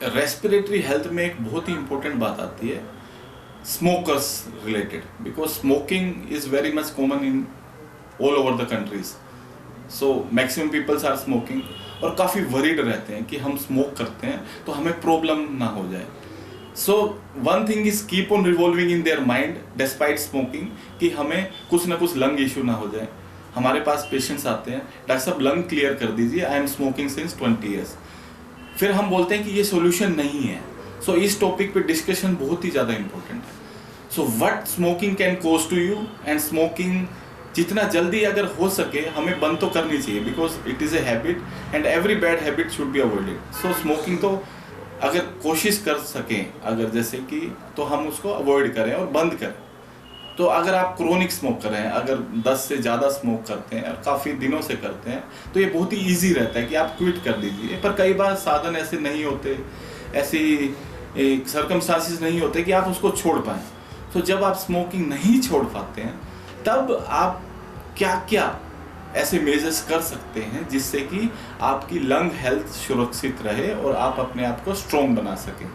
Respiratory health में एक बहुत ही इंपॉर्टेंट बात आती है smokers related, because smoking is very much common in all over the countries. So maximum peoples are smoking और काफ़ी वरीड रहते हैं कि हम स्मोक करते हैं तो हमें प्रॉब्लम ना हो जाए. So one thing is keep on revolving in their mind despite smoking कि हमें कुछ ना कुछ लंग इशू ना हो जाए. हमारे पास पेशेंट्स आते हैं, डॉक्टर साहब लंग क्लियर कर दीजिए, I am smoking since 20 years. फिर हम बोलते हैं कि ये सॉल्यूशन नहीं है. सो इस टॉपिक पे डिस्कशन बहुत ही ज़्यादा इंपॉर्टेंट है. So what smoking can cause to you, and smoking जितना जल्दी अगर हो सके हमें बंद तो करनी चाहिए, because it is a habit and every bad habit should be avoided. So smoking तो अगर कोशिश कर सकें, अगर जैसे कि, तो हम उसको अवॉइड करें और बंद करें. तो अगर आप क्रोनिक स्मोकर हैं, अगर 10 से ज़्यादा स्मोक करते हैं और काफ़ी दिनों से करते हैं, तो ये बहुत ही ईजी रहता है कि आप क्विट कर दीजिए. पर कई बार साधन ऐसे नहीं होते, ऐसी सर्कमस्टांसिस नहीं होते कि आप उसको छोड़ पाएँ. तो जब आप स्मोकिंग नहीं छोड़ पाते हैं तब आप क्या क्या ऐसे मेजर्स कर सकते हैं जिससे कि आपकी लंग हेल्थ सुरक्षित रहे और आप अपने आप को स्ट्रॉन्ग बना सकें.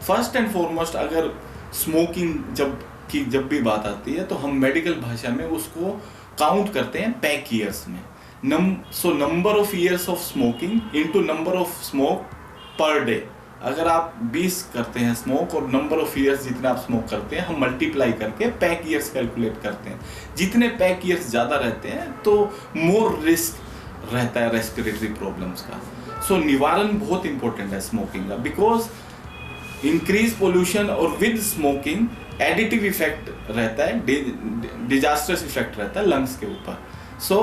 फर्स्ट एंड फॉरमोस्ट, अगर स्मोकिंग जब भी बात आती है तो हम मेडिकल भाषा में उसको काउंट करते हैं पैक ईयर्स में. So number of years of smoking into number of smoke per day. अगर आप 20 करते हैं स्मोक और नंबर ऑफ ईयर्स जितना आप स्मोक करते हैं, हम मल्टीप्लाई करके पैक ईयर्स कैलकुलेट करते हैं. जितने पैक ईयर्स ज़्यादा रहते हैं तो मोर रिस्क रहता है रेस्पिरेटरी प्रॉब्लम्स का. सो निवारण बहुत इंपॉर्टेंट है स्मोकिंग का, बिकॉज इंक्रीज पोल्यूशन और विद स्मोकिंग एडिटिव इफेक्ट रहता है, डिजास्टर्स इफेक्ट रहता है लंग्स के ऊपर. सो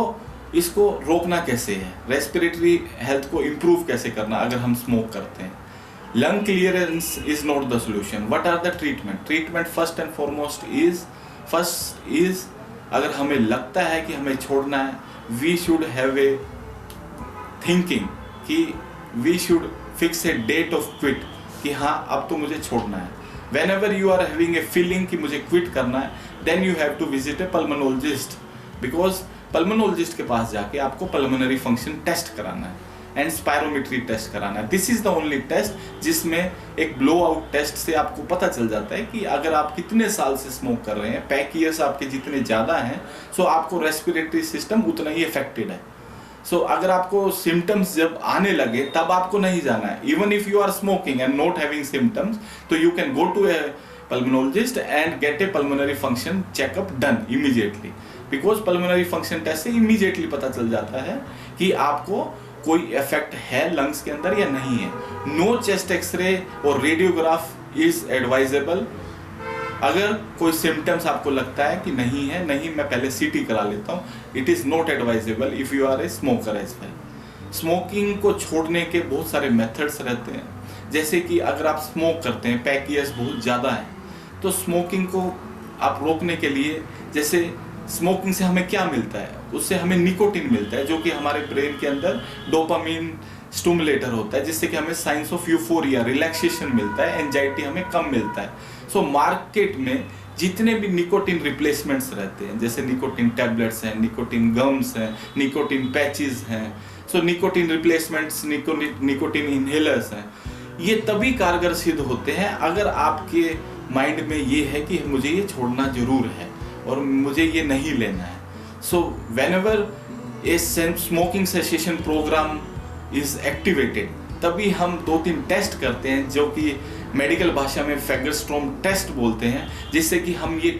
इसको रोकना कैसे है, रेस्पिरेटरी हेल्थ को इम्प्रूव कैसे करना अगर हम स्मोक करते हैं. Lung clearance is not the solution. What are the treatment? Treatment first and foremost is अगर हमें लगता है कि हमें छोड़ना है, we should have a thinking कि we should fix a date of quit कि हाँ अब तो मुझे छोड़ना है. Whenever you are having a feeling कि मुझे quit करना है, then you have to visit a pulmonologist, because pulmonologist के पास जाके आपको pulmonary function test कराना है एंड स्पायरोमेट्री टेस्ट कराना है. This is the only test जिसमें एक ब्लो आउट टेस्ट से आपको पता चल जाता है कि अगर आप कितने साल से स्मोक कर रहे हैं, पैक ईयर्स आपके जितने ज़्यादा हैं, सो आपको रेस्पिरेटरी सिस्टम उतना ही अफेक्टेड है. सो अगर आपको सिम्टम्स जब आने लगे तब आपको नहीं जाना है. Even if you are smoking and not having symptoms, तो you can go to a pulmonologist and get a pulmonary function checkup done immediately, because pulmonary function test से इमीडिएटली पता चल जाता है कि आपको कोई इफेक्ट है लंग्स के अंदर या नहीं है. नो चेस्ट एक्सरे और रेडियोग्राफ इज एडवाइजेबल. अगर कोई सिम्टम्स आपको लगता है कि नहीं है, नहीं मैं पहले सीटी करा लेता हूँ, it is not advisable if you are a smoker as well. Smoking को छोड़ने के बहुत सारे मेथड्स रहते हैं, जैसे कि अगर आप स्मोक करते हैं, पैक ईयर्स बहुत ज़्यादा है, तो स्मोकिंग को आप रोकने के लिए, जैसे स्मोकिंग से हमें क्या मिलता है, उससे हमें निकोटिन मिलता है जो कि हमारे ब्रेन के अंदर डोपामिन स्टिमुलेटर होता है, जिससे कि हमें साइंस ऑफ यूफोरिया, रिलैक्सेशन मिलता है, एंजाइटी हमें कम मिलता है. सो मार्केट में जितने भी निकोटिन रिप्लेसमेंट्स रहते हैं, जैसे निकोटिन टैबलेट्स हैं, निकोटिन गम्स हैं, निकोटिन पैचेस हैं, सो निकोटिन रिप्लेसमेंट्स, निकोटिन इनहेलर्स हैं, ये तभी कारगर सिद्ध होते हैं अगर आपके माइंड में ये है कि मुझे ये छोड़ना जरूर है और मुझे ये नहीं लेना है. So whenever a smoking cessation program is activated, तभी हम 2-3 टेस्ट करते हैं जो कि मेडिकल भाषा में फैगरस्ट्रोम टेस्ट बोलते हैं, जिससे कि हम ये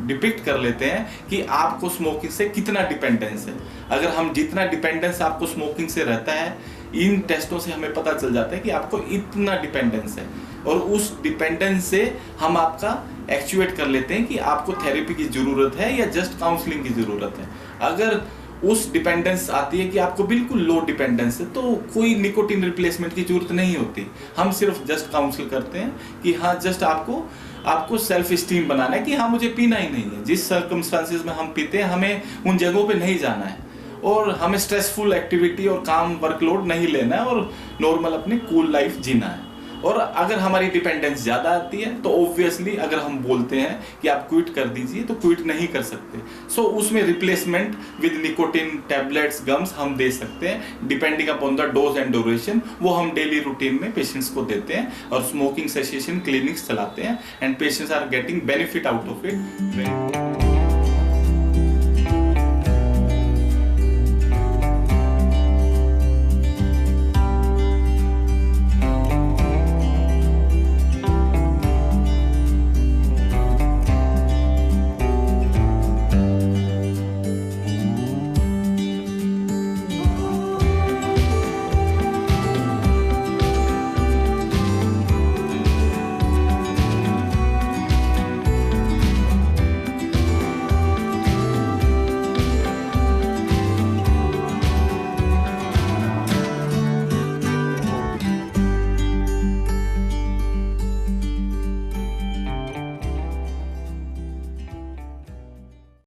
डिपिक्ट कर लेते हैं कि आपको स्मोकिंग से कितना डिपेंडेंस है. अगर हम जितना डिपेंडेंस आपको स्मोकिंग से रहता है, इन टेस्टों से हमें पता चल जाता है कि आपको इतना डिपेंडेंस है, और उस डिपेंडेंस से हम आपका एक्चुएट कर लेते हैं कि आपको थेरेपी की ज़रूरत है या जस्ट काउंसलिंग की ज़रूरत है. अगर उस डिपेंडेंस आती है कि आपको बिल्कुल लो डिपेंडेंस है, तो कोई निकोटिन रिप्लेसमेंट की जरूरत नहीं होती. हम सिर्फ जस्ट काउंसिल करते हैं कि हाँ जस्ट आपको सेल्फ स्टीम बनाना है कि हाँ मुझे पीना ही नहीं है. जिस सर्कमस्टांसेस में हम पीते हैं हमें उन जगहों पे नहीं जाना है, और हमें स्ट्रेसफुल एक्टिविटी और काम वर्कलोड नहीं लेना है, और नॉर्मल अपनी कूल लाइफ जीना है. और अगर हमारी डिपेंडेंस ज़्यादा आती है तो ऑब्वियसली अगर हम बोलते हैं कि आप क्विट कर दीजिए तो क्विट नहीं कर सकते। सो उसमें replacement with nicotine tablets gums हम दे सकते हैं depending upon the dose and duration. वो हम डेली रूटीन में पेशेंट्स को देते हैं और स्मोकिंग सेसेशन क्लिनिक्स चलाते हैं and patients are getting benefit out of it.